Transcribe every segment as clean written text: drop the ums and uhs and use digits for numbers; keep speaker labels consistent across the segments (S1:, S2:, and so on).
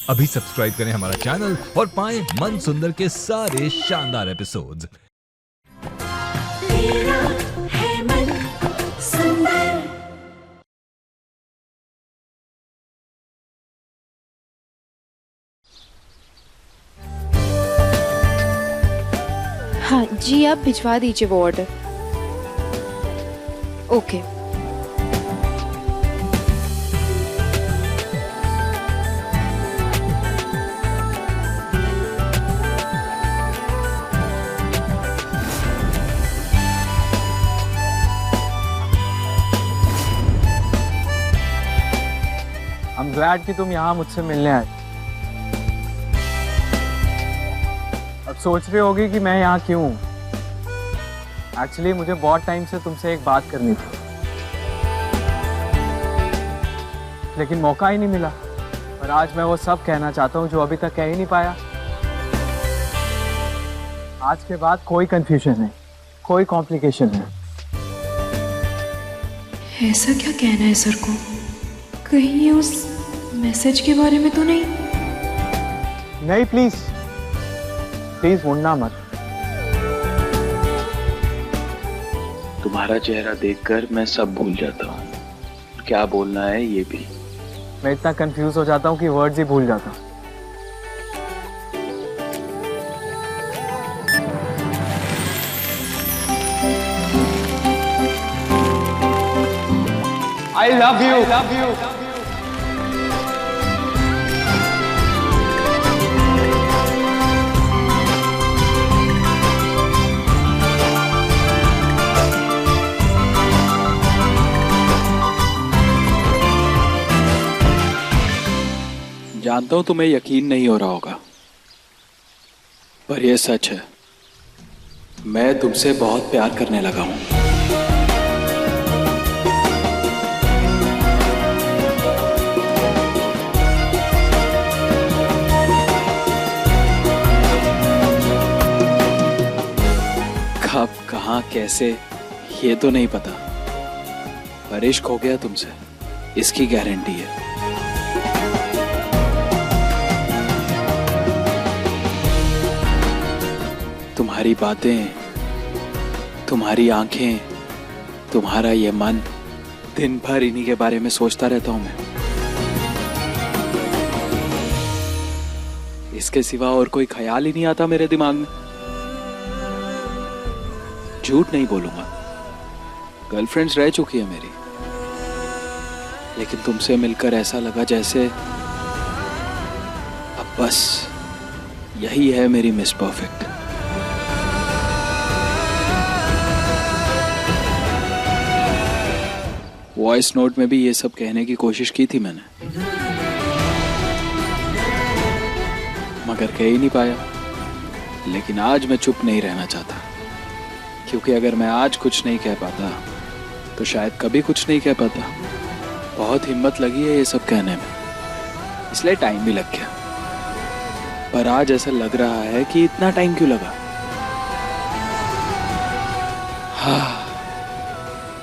S1: अभी सब्सक्राइब करें हमारा चैनल और पाएं मन सुंदर के सारे शानदार एपिसोड्स।
S2: तेरा है मन सुंदर।
S3: हाँ जी, आप भिजवा दीजिए वो ऑर्डर। ओके।
S4: I'm glad कि तुम यहाँ मुझसे मिलने आए। अब सोच रही होगी कि मैं यहाँ क्यों हूँ। एक्चुअली मुझे बहुत टाइम से तुमसे एक बात करनी थी, लेकिन मौका ही नहीं मिला। और आज मैं वो सब कहना चाहता हूँ जो अभी तक कह ही नहीं पाया। आज के बाद कोई कंफ्यूजन नहीं, कोई कॉम्प्लिकेशन नहीं।
S3: ऐसा क्या कहना है सर को? कहीं ये उस मैसेज के बारे में तो नहीं?
S4: नहीं, प्लीज प्लीज मुड़ना मत।
S5: तुम्हारा चेहरा देखकर मैं सब भूल जाता हूँ, क्या बोलना है ये भी।
S4: मैं इतना कंफ्यूज हो जाता हूँ कि वर्ड्स ही भूल जाता हूँ। I love you. I love you.
S5: जानता हूं तुम्हें यकीन नहीं हो रहा होगा, पर यह सच है। मैं तुमसे बहुत प्यार करने लगा हूं। कब, कहां, कैसे ये तो नहीं पता, पर इश्क हो गया तुमसे, इसकी गारंटी है। तुम्हारी बातें, तुम्हारी आंखें, तुम्हारा ये मन, दिन भर इन्हीं के बारे में सोचता रहता हूं मैं। इसके सिवा और कोई ख्याल ही नहीं आता मेरे दिमाग में। झूठ नहीं बोलूंगा, गर्लफ्रेंड्स रह चुकी है मेरी, लेकिन तुमसे मिलकर ऐसा लगा जैसे अब बस यही है मेरी मिस परफेक्ट। वॉइस नोट में भी ये सब कहने की कोशिश की थी मैंने, मगर कह ही नहीं पाया। लेकिन आज मैं चुप नहीं रहना चाहता, क्योंकि अगर मैं आज कुछ नहीं कह पाता तो शायद कभी कुछ नहीं कह पाता। बहुत हिम्मत लगी है ये सब कहने में, इसलिए टाइम भी लग गया। पर आज ऐसा लग रहा है कि इतना टाइम क्यों लगा। हाँ,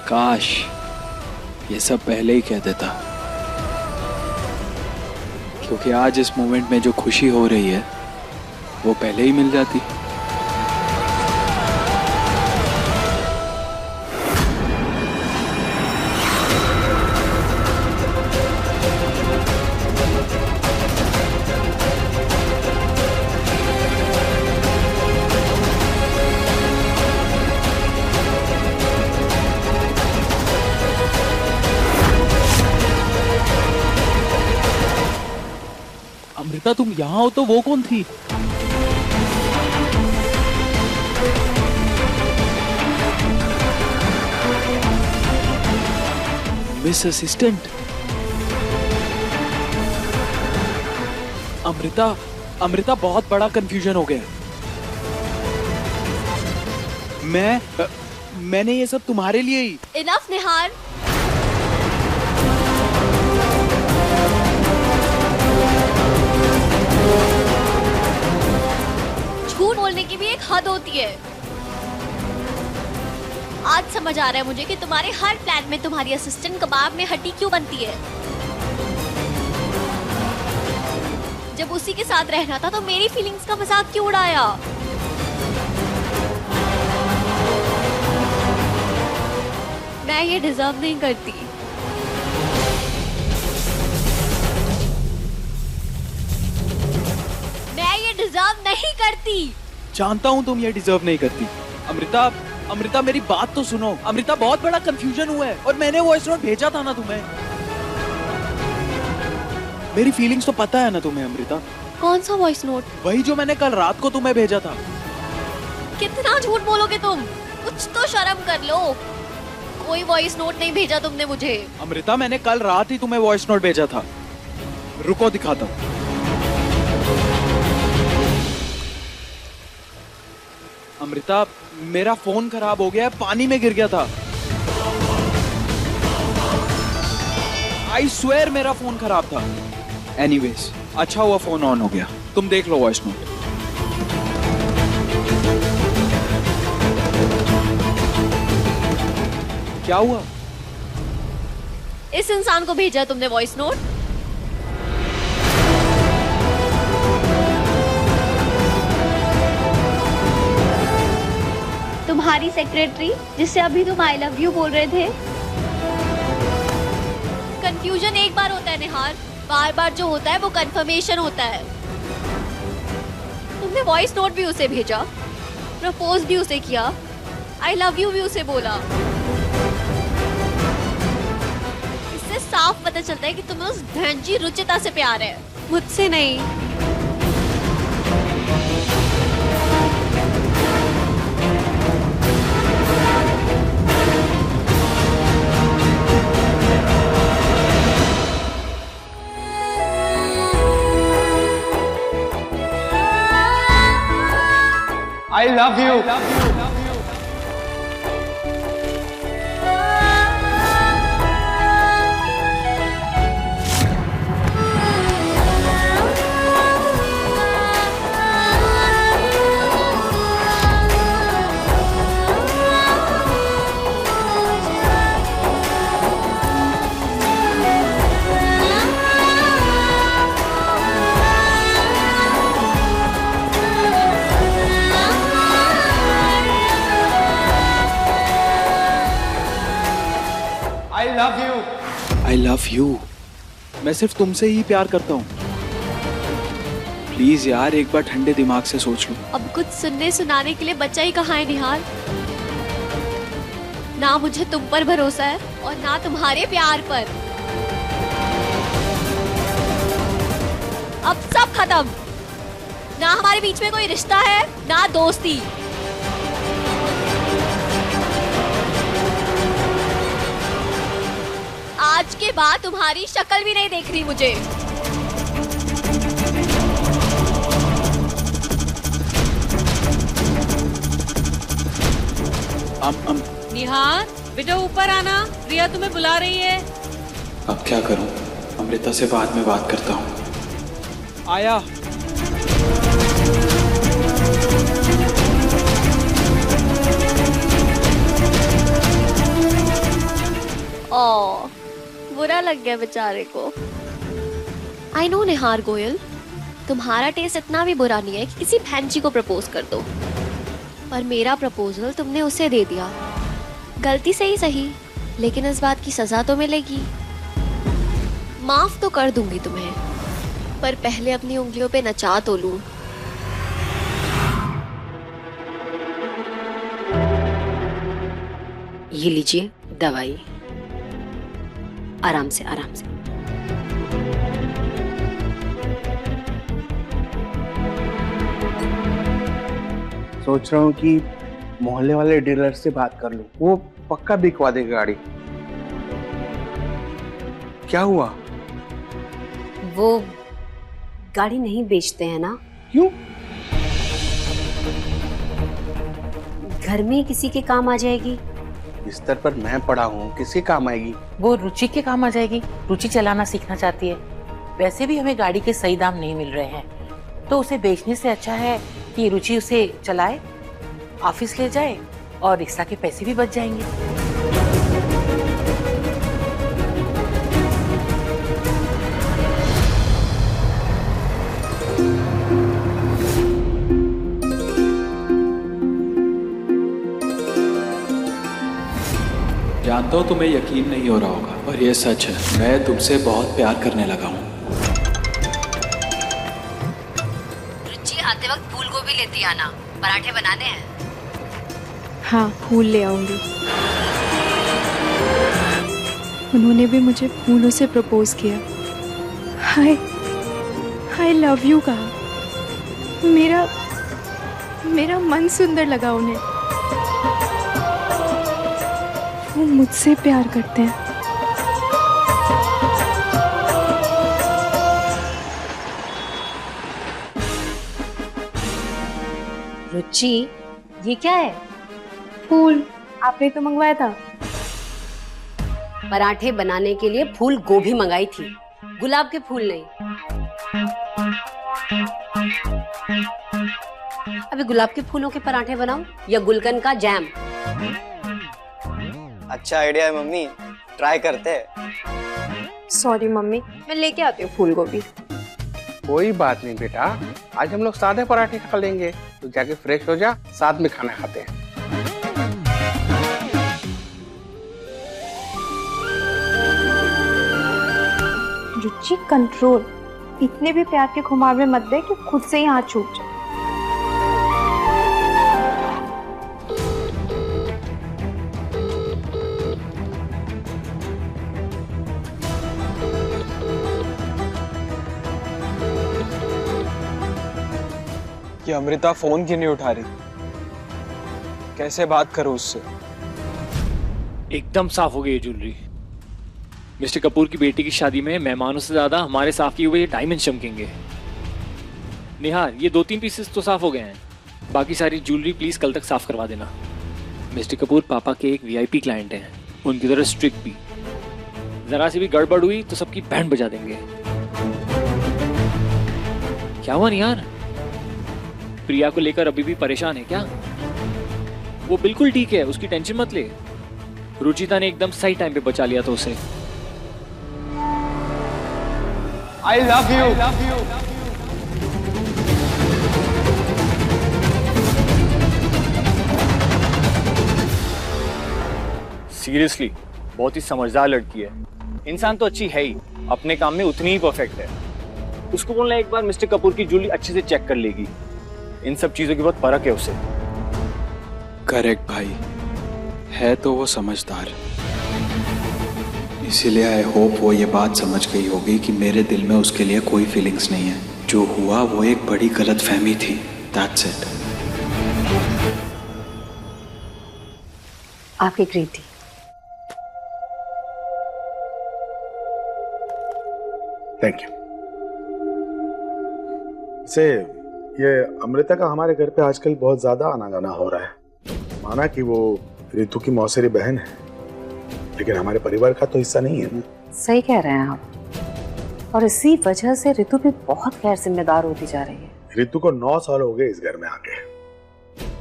S5: काश ये सब पहले ही कह देता, क्योंकि आज इस मोमेंट में जो खुशी हो रही है वो पहले ही मिल जाती। अमृता, तुम यहाँ हो तो वो कौन थी? Miss assistant. अमृता, बहुत बड़ा कंफ्यूजन हो गया। मैंने ये सब तुम्हारे लिए ही।
S6: इनफ निहार। झूठ बोलने की भी एक हद होती है। आज समझ आ रहा है मुझे कि तुम्हारे हर प्लान में तुम्हारी असिस्टेंट कबाब में हड्डी क्यों बनती है। जब उसी के साथ रहना था तो मेरी फीलिंग्स का मजाक क्यों उड़ाया? मैं ये डिजर्व नहीं करती। मैं ये डिजर्व नहीं करती।
S5: जानता हूँ तुम ये डिजर्व नहीं करती। अमृता, अमृता मेरी बात तो सुनो। अमृता बहुत बड़ा कंफ्यूजन हुआ है और मैंने वॉइस नोट भेजा था ना तुम्हें। मेरी फीलिंग्स तो पता है ना तुम्हें अमृता।
S6: कौन सा वॉइस नोट?
S5: वही जो मैंने कल रात को तुम्हें भेजा था।
S6: कितना झूठ बोलोगे तुम? कुछ तो शर्म कर लो। कोई वॉइस नोट नहीं भेजा तुमने मुझे।
S5: अमृता मैंने कल रात ही तुम्हें वॉइस नोट भेजा था। रुको दिखाता हूँ। अमृता मेरा फोन खराब हो गया है, पानी में गिर गया था। आई स्वेयर मेरा फोन खराब था। एनीवेज, अच्छा हुआ फोन ऑन हो गया। तुम देख लो वॉइस नोट। क्या हुआ?
S6: इस इंसान को भेजा तुमने वॉइस नोट? तुम्हारी सेक्रेटरी जिससे अभी तुम आई लव यू बोल रहे थे? कंफ्यूजन एक बार होता है निहार, बार बार जो होता है वो कंफर्मेशन होता है। तुमने वॉइस नोट भी उसे भेजा, प्रपोज भी उसे किया, आई लव यू भी उसे बोला। इससे साफ पता चलता है कि तुम्हें उस धनजी रुचिता से प्यार है, मुझसे नहीं।
S4: I love you.
S5: I love you. मैं सिर्फ तुमसे ही प्यार करता हूँ। प्लीज यार एक बार ठंडे दिमाग से सोच लो।
S6: अब कुछ सुनने सुनाने के लिए बच्चा ही कहाँ है निहाल? ना मुझे तुम पर भरोसा है और ना तुम्हारे प्यार पर। अब सब खत्म। ना हमारे बीच में कोई रिश्ता है ना दोस्ती। आज के बाद तुम्हारी शक्ल भी नहीं देख रही मुझे।
S7: निहार बेटा ऊपर आना, रिया तुम्हें बुला रही है।
S5: अब क्या करूं? अमृता से बाद में बात करता हूं। आया।
S6: ओ, बुरा लग गया बेचारे को। आई नो निहार गोयल, तुम्हारा टेस्ट इतना भी बुरा नहीं है कि किसी फैंची को प्रपोज कर दो, पर मेरा प्रपोजल तुमने उसे दे दिया। गलती से ही सही, लेकिन इस बात की सजा तो मिलेगी। माफ तो कर दूंगी तुम्हें, पर पहले अपनी उंगलियों पे नचा तो लूं।
S8: ये लीजिए दवाई, आराम से आराम से।
S9: सोच रहा हूँ कि मोहल्ले वाले डीलर से बात कर लूं, वो पक्का बिकवा देगा गाड़ी। क्या हुआ?
S8: वो गाड़ी नहीं बेचते हैं ना।
S9: क्यों?
S8: घर में किसी के काम आ जाएगी।
S9: बिस्तर पर मैं पड़ा हूँ, किसी काम आएगी?
S7: वो रुचि के काम आ जाएगी। रुचि चलाना सीखना चाहती है। वैसे भी हमें गाड़ी के सही दाम नहीं मिल रहे हैं, तो उसे बेचने से अच्छा है कि रुचि उसे चलाए, ऑफिस ले जाए और रिक्शा के पैसे भी बच जाएंगे।
S5: जानता हूँ तुम्हें यकीन नहीं हो रहा होगा, पर यह सच है, मैं तुमसे बहुत प्यार करने लगा हूँ।
S8: रुचि, आते वक्त फूल गोभी लेती आना, पराठे बनाने हैं।
S3: हाँ, फूल ले आऊंगी। उन्होंने भी मुझे फूलों से प्रपोज किया। आई लव यू कहा। मेरा मन सुंदर लगा उन्हें। वो मुझसे प्यार करते हैं।
S8: रुचि, ये क्या है?
S3: फूल आपने तो मंगवाया था।
S8: पराठे बनाने के लिए फूल गोभी मंगाई थी, गुलाब के फूल नहीं। अभी गुलाब के फूलों के पराठे बनाऊं या गुलकंद का जैम?
S10: अच्छा आइडिया है मम्मी, ट्राई करते हैं।
S3: सॉरी मम्मी, मैं लेके आती हूँ फूल गोभी।
S9: कोई बात नहीं बेटा, आज हम लोग सादे पराठे खा लेंगे। तो जाके फ्रेश हो जा, साथ में खाना खाते हैं।
S3: रुचि, कंट्रोल। इतने भी प्यार के खुमार में मत दे कि खुद से ही हाथ छूट जाए।
S4: कि अमृता फोन क्यों नहीं उठा रही? कैसे बात करूं उससे?
S11: एकदम साफ हो गई है ज्वेलरी। मिस्टर कपूर की बेटी की शादी में मेहमानों से ज्यादा हमारे साफ किए हुए डायमंड चमकेंगे। निहार, ये 2-3 पीसेस तो साफ हो गए हैं, बाकी सारी ज्वेलरी प्लीज कल तक साफ करवा देना। मिस्टर कपूर पापा के एक वीआईपी क्लाइंट हैं, उनकी तरह स्ट्रिक्ट भी। जरा सी भी गड़बड़ हुई तो सबकी बैंड बजा देंगे। क्या हुआ निहार? प्रिया को लेकर अभी भी परेशान है क्या? वो बिल्कुल ठीक है, उसकी टेंशन मत ले। रुचिता ने एकदम सही टाइम पे बचा लिया था उसे।
S4: I love you.
S11: सीरियसली बहुत ही समझदार लड़की है। इंसान तो अच्छी है ही, अपने काम में उतनी ही परफेक्ट है। उसको बोलना एक बार मिस्टर कपूर की ज्वेलरी अच्छे से चेक कर लेगी। इन सब चीजों की बहुत फर्क है उसे।
S5: करेक्ट भाई, है तो वो समझदार, इसीलिए आई होप वो ये बात समझ गई होगी कि मेरे दिल में उसके लिए कोई फीलिंग्स नहीं है। जो हुआ वो एक बड़ी गलतफहमी थी, दैट्स इट।
S8: आपकी कृति।
S12: Thank you. से ये अमृता का हमारे घर पे आजकल बहुत ज्यादा आना जाना हो रहा है। माना कि वो रितु की मौसेरी बहन है, लेकिन हमारे परिवार का तो हिस्सा नहीं है ना।
S8: सही कह रहे हैं आप, और इसी वजह से रितु भी बहुत गैर जिम्मेदार होती जा रही है।
S12: रितु को 9 साल हो गए इस घर में आके,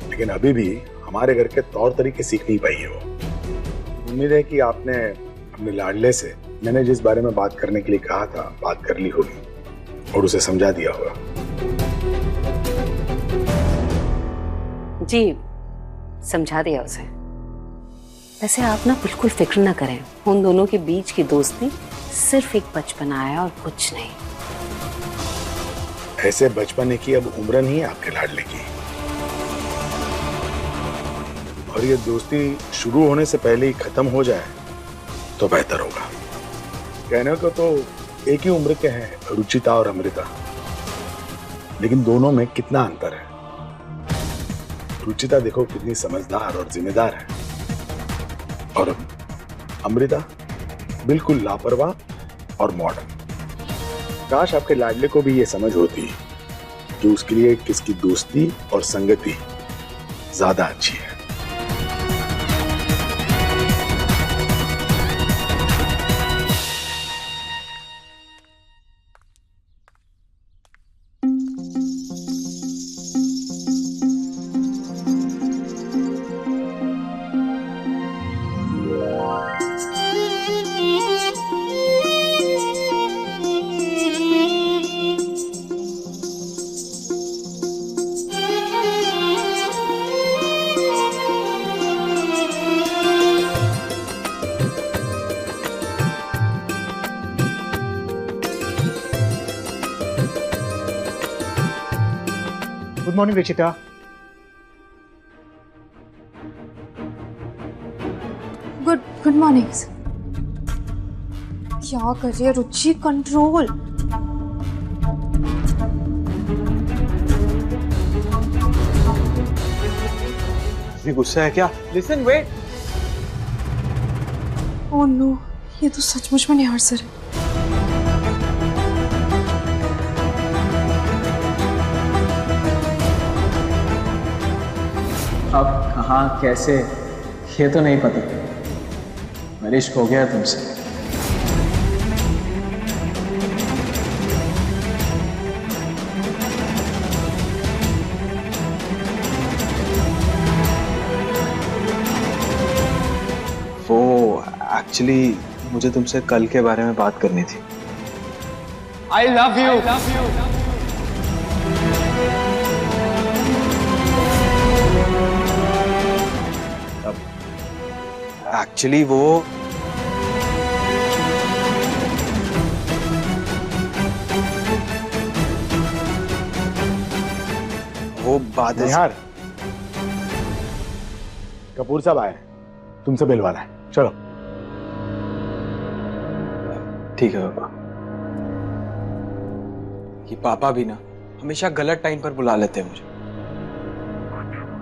S12: लेकिन अभी भी हमारे घर के तौर तरीके सीख नहीं पाई है वो। उम्मीद है कि आपने अपने लाडले से मैंने जिस बारे में बात करने के लिए कहा था बात कर ली होगी और उसे समझा दिया होगा।
S8: जी, समझा दिया उसे। वैसे आप ना बिल्कुल फिक्र ना करें, उन दोनों के बीच की दोस्ती सिर्फ एक बचपना है और कुछ नहीं।
S12: ऐसे बचपने की अब उम्र नहीं है आपके लाडले की, और ये दोस्ती शुरू होने से पहले ही खत्म हो जाए तो बेहतर होगा। कहने को तो एक ही उम्र के हैं रुचिता और अमृता, लेकिन दोनों में कितना अंतर है। रुचिता देखो कितनी समझदार और जिम्मेदार है, और अमृता बिल्कुल लापरवाह और मॉडर्न। काश आपके लाडले को भी ये समझ होती कि उसके लिए किसकी दोस्ती और संगति ज्यादा अच्छी है। Good morning Ruchita.
S3: Good morning. क्या कर रही है रुचि? कंट्रोल।
S4: गुस्सा है क्या? Listen, wait.
S3: ओह नो, ये तो सचमुच में निहार सर है।
S4: अब कहाँ कैसे ये तो नहीं पता। मेरा इश्क हो गया तुमसे। वो एक्चुअली मुझे तुमसे कल के बारे में बात करनी थी। I love you. एक्चुअली वो बात है।
S12: निहार, कपूर साहब आए, तुमसे मिलवाना है, चलो।
S4: ठीक है पापा। ये पापा भी ना हमेशा गलत टाइम पर बुला लेते हैं मुझे।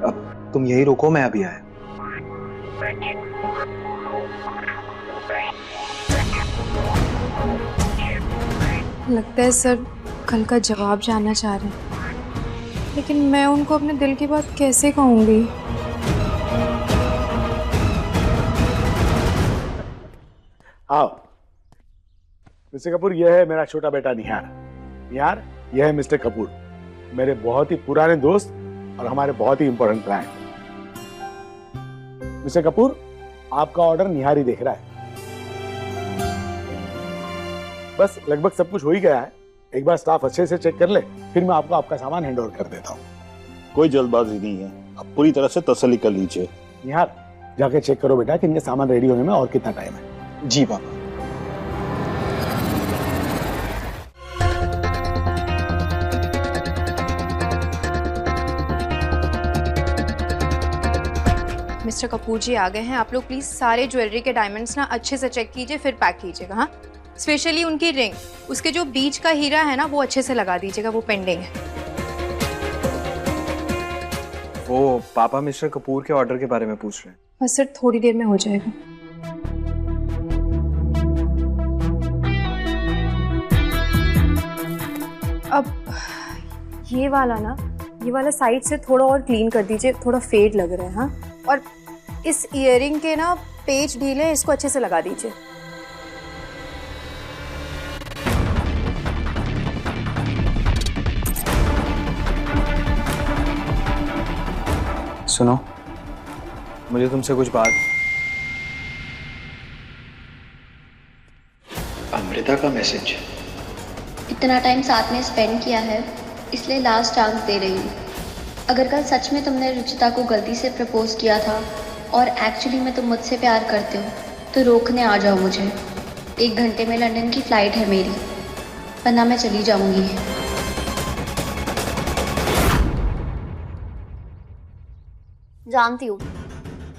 S4: अब तुम यही रुको, मैं अभी आया।
S3: लगता है सर कल का जवाब जानना चाह रहे हैं, लेकिन मैं उनको अपने दिल की बात कैसे कहूंगी?
S12: आओ मिस्टर कपूर, यह है मेरा छोटा बेटा निहार। निहार, यह है मिस्टर कपूर, मेरे बहुत ही पुराने दोस्त और हमारे बहुत ही इंपॉर्टेंट क्लाइंट। मिस्टर कपूर, आपका ऑर्डर निहार ही देख रहा है। बस लगभग सब कुछ हो ही गया है। एक बार स्टाफ अच्छे से चेक कर ले, फिर मैं आपको आपका सामान हैंड ओवर कर देता हूँ।
S13: कोई जल्दबाजी नहीं है, आप पूरी तरह से तसल्ली कर लीजिए।
S12: निहार, जाके चेक करो बेटा कि इनके सामान रेडी होने में और कितना टाइम है।
S4: जी पापा।
S3: मिस्टर कपूर जी आ गए हैं। आप लोग प्लीज सारे ज्वेलरी के डायमंड्स ना अच्छे से चेक कीजिए, फिर पैक कीजिएगा। हाँ, स्पेशली उनकी रिंग, उसके जो बीच का हीरा है ना वो अच्छे से लगा दीजिएगा, वो पेंडिंग है।
S4: वो पापा मिस्टर कपूर के ऑर्डर के बारे में पूछ रहे हैं।
S3: बस सर थोड़ी देर में हो जाएगा। अब ये वाला साइड से थोड़ा और क्लीन कर दीजिए, थोड़ा फेड लग रहा है। हाँ, और इस ईयरिंग के ना पेच ढीले हैं, इसको अच्छे से लगा दीजिए।
S4: सुनो, मुझे तुमसे कुछ बात।
S5: अमृता का मैसेज।
S6: इतना टाइम साथ में स्पेंड किया है, इसलिए लास्ट चांस दे रही हूँ। अगर कल सच में तुमने रुचिता को गलती से प्रपोज किया था और एक्चुअली में तुम मुझसे प्यार करते हो तो रोकने आ जाओ मुझे। 1 घंटे में लंदन की फ़्लाइट है मेरी, वरना मैं चली जाऊंगी। जानती हूँ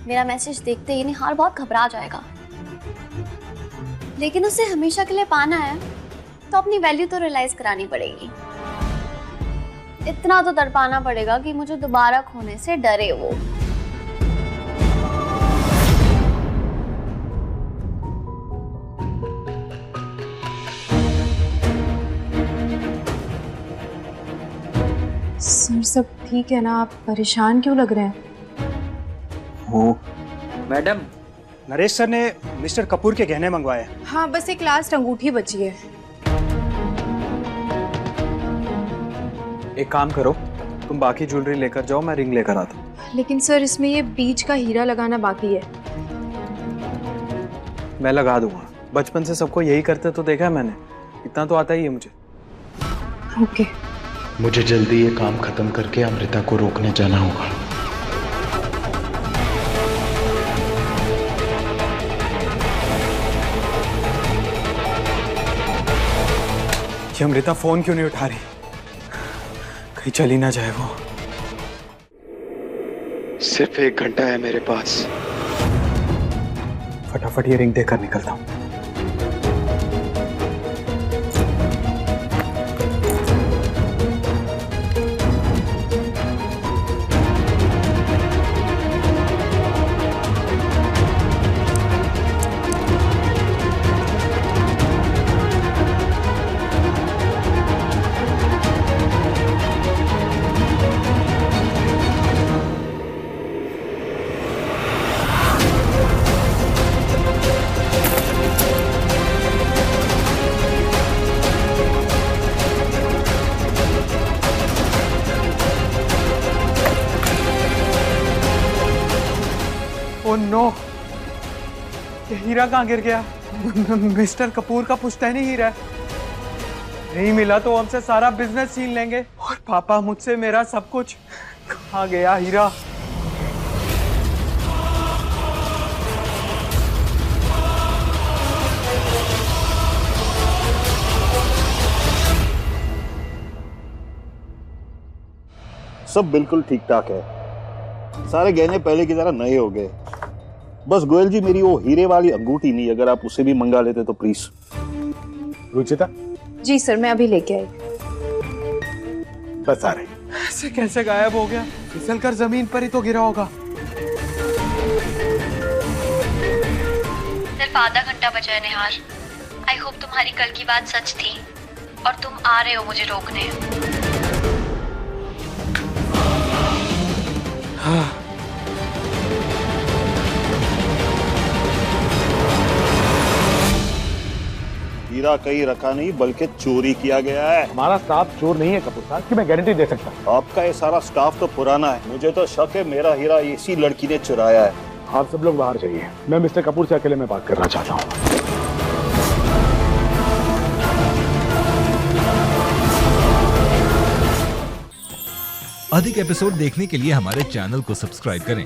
S6: मेरा मैसेज देखते ही निहार बहुत घबरा जाएगा, लेकिन उसे हमेशा के लिए पाना है तो अपनी वैल्यू तो रियलाइज करानी पड़ेगी। इतना तो तड़पाना पड़ेगा कि मुझे दोबारा खोने से डरे वो।
S3: सर सब ठीक है ना? आप परेशान क्यों लग रहे हैं?
S14: मैडम, नरेश सर ने मिस्टर कपूर के गहने मंगवाए।
S3: हाँ, बस एक लास्ट अंगूठी बची है।
S4: एक काम करो, तुम बाकी ज्वेलरी लेकर जाओ, मैं रिंग लेकर आता हूँ।
S3: लेकिन सर इसमें ये बीच का हीरा लगाना बाकी है।
S4: मैं लगा दूंगा, बचपन से सबको यही करते तो देखा है मैंने, इतना तो आता ही है मुझे।
S3: ओके।
S13: मुझे जल्दी ये काम खत्म करके अमृता को रोकने जाना होगा।
S4: ये अमृता फोन क्यों नहीं उठा रही? कहीं चली ना जाए वो।
S13: सिर्फ 1 घंटा है मेरे पास।
S14: फटाफट ये रिंग देकर निकलता हूँ। ओह नो, ये हीरा कहाँ गिर गया? मिस्टर कपूर का पुश्तैनी हीरा है। नहीं मिला तो हमसे सारा बिजनेस छीन लेंगे और पापा मुझसे मेरा सब कुछ। कहाँ गया हीरा?
S12: सब बिल्कुल ठीक ठाक है, सारे गहने पहले की तरह नए हो गए। बस गोयल जी, मेरी वो हीरे वाली अंगूठी नहीं, अगर आप उसे भी मंगा लेते तो प्लीज।
S3: रुचिता? जी सर, मैं अभी लेके आई।
S12: बस आ रही।
S14: ऐसे कैसे गायब हो गया? फिसल कर जमीन पर ही तो गिरा होगा।
S15: सिर्फ आधा घंटा बचा है निहार। आई होप तुम्हारी कल की बात सच थी और तुम आ रहे हो मुझे रोकने।
S12: हाँ। हीरा कहीं रखा नहीं बल्कि चोरी किया गया है।
S16: हमारा स्टाफ चोर नहीं है कपूर साहब, कि मैं गारंटी दे सकता हूँ।
S12: आपका ये सारा स्टाफ तो पुराना है, मुझे तो शक है मेरा हीरा इसी लड़की ने चुराया है।
S16: आप सब लोग बाहर जाइए, मैं मिस्टर कपूर से अकेले में बात करना चाहता हूँ।
S1: अधिक एपिसोड देखने के लिए हमारे चैनल को सब्सक्राइब करें